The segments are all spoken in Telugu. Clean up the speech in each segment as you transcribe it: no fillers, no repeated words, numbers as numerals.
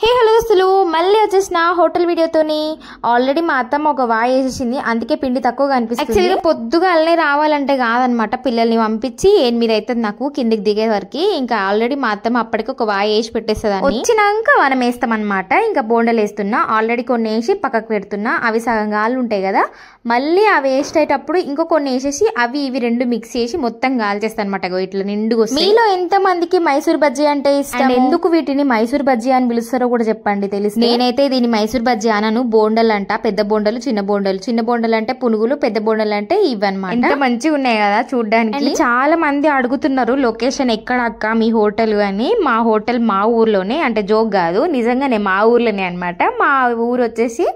హే హలో అసలు మళ్ళీ వచ్చేసిన హోటల్ వీడియోతోని ఆల్రెడీ మా అత్తమ్మ ఒక వాయి వేసేసింది, అందుకే పిండి తక్కువ కనిపిస్తుంది. యాక్చువల్గా పొద్దుగాలనే రావాలంటే కాదనమాట, పిల్లల్ని పంపించి 8 అవుతుంది నాకు కిందికి దిగే వరకు. ఇంకా ఆల్రెడీ మా అత్తమ్మ అప్పటికి ఒక వాయి వేసి పెట్టేస్తుంది. వచ్చినాక మనం వేస్తాం అనమాట. ఇంకా బోండలు వేస్తున్నా, ఆల్రెడీ కొన్ని వేసి పక్కకు పెడుతున్నా. అవి సగం గాలు ఉంటాయి కదా, మళ్ళీ అవి వేసేటప్పుడు ఇంకో కొన్ని వేసేసి అవి ఇవి రెండు మిక్స్ చేసి మొత్తం గాల్చేస్తాను అనమాట. ఇట్లా నిండుగా. మీలో ఎంత మందికి మైసూర్ బజ్జీ అంటే ఇష్టం, ఎందుకు వీటిని మైసూర్ బజ్జీ అని పిలుస్తారో కూడా చెప్పండి తెలిసి. నేనైతే దీని మైసూర్ బజ్జీ అనను, బోండలు అంట. పెద్ద బోండలు చిన్న బోండలు, చిన్న బోండలు అంటే పునుగులు, పెద్ద బోండలు అంటే ఇవన్నమాట. ఎంత మంచిగా ఉన్నాయి కదా చూడడానికి. చాలా మంది అడుగుతున్నారు లొకేషన్ ఎక్కడ అక్క మీ హోటల్ అని. మా హోటల్ మా ఊర్లోనే, అంటే జోక్ కాదు నిజంగానే మా ఊర్లోనే అనమాట. మా ఊరు వచ్చేసి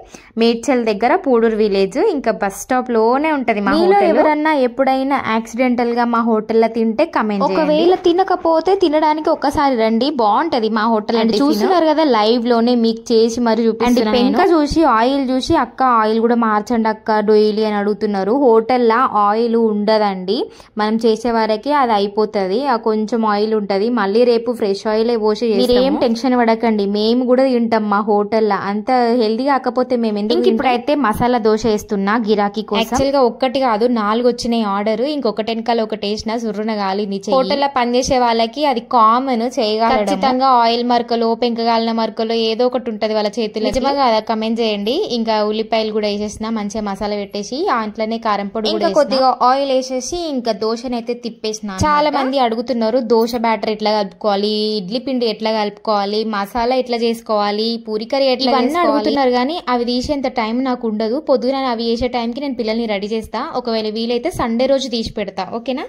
మేడ్చల్ దగ్గర పూడూరు విలేజ్. ఇంకా బస్ స్టాప్ లోనే ఉంటది మా హోటల్. ఎవరన్నా ఎప్పుడైనా యాక్సిడెంటల్ గా మా హోటల్ లో తింటే కమెంట్. ఒకవేళ తినకపోతే తినడానికి ఒక్కసారి రండి, బాగుంటది మా హోటల్. అంటే చూస్తున్నారు కదా లైవ్ లోనే మీకు చేసి మరి చూపిస్తున్నాను. పెంక చూసి ఆయిల్ చూసి అక్క ఆయిల్ కూడా మార్చండి అక్క డొయిలీ అని అడుగుతున్నారు. హోటల్లో ఆయిల్ ఉండదండి, మనం చేసే వరకే అది అయిపోతుంది. కొంచెం ఆయిల్ ఉంటది, మళ్ళీ రేపు ఫ్రెష్ ఆయిల్ పోసి. మీరేం టెన్షన్ పడకండి, మేము కూడా తింటాం మా హోటల్లో. అంత హెల్దీ కాకపోతే మేము ఎందుకు. ఇప్పుడైతే మసాలా దోశ వేస్తున్నా గిరాకీ కోసం. యాక్చువల్ గా ఒక్కటి కాదు 4 వచ్చినాయి ఆర్డర్. ఇంకొకటి వెనకాల ఒకటి వేసిన సుర్రున గాలిని. హోటల్లో పనిచేసే వాళ్ళకి అది కామన్, చేయగలరు. ఖచ్చితంగా ఆయిల్ మరకలు పెంకగాలిన మరకలు ఏదో ఒకటి ఉంటది వాళ్ళ చేతిలో. నిజమా కదా కమెంట్ చేయండి. ఇంకా ఉల్లిపాయలు కూడా వేసేసిన, మంచిగా మసాలా పెట్టేసి దాంట్లోనే కారం పొడి ఇంకా కొద్దిగా ఆయిల్ వేసేసి ఇంకా దోశనైతే తిప్పేసిన. చాలా మంది అడుగుతున్నారు దోశ బ్యాటర్ ఎట్లా కలుపుకోవాలి, ఇడ్లీ పిండి ఎట్లా కలుపుకోవాలి, మసాలా ఎట్లా చేసుకోవాలి, పూరి కర్రీ ఎట్లా అడుగుతున్నారు. కానీ అవి తీసేంత టైం నాకు ఉండదు. పొద్దున అవి చేసే టైంకి నేను పిల్లల్ని రెడీ చేస్తా. ఒకవేళ వీలైతే సండే రోజు తీసి పెడతా. ఓకేనా.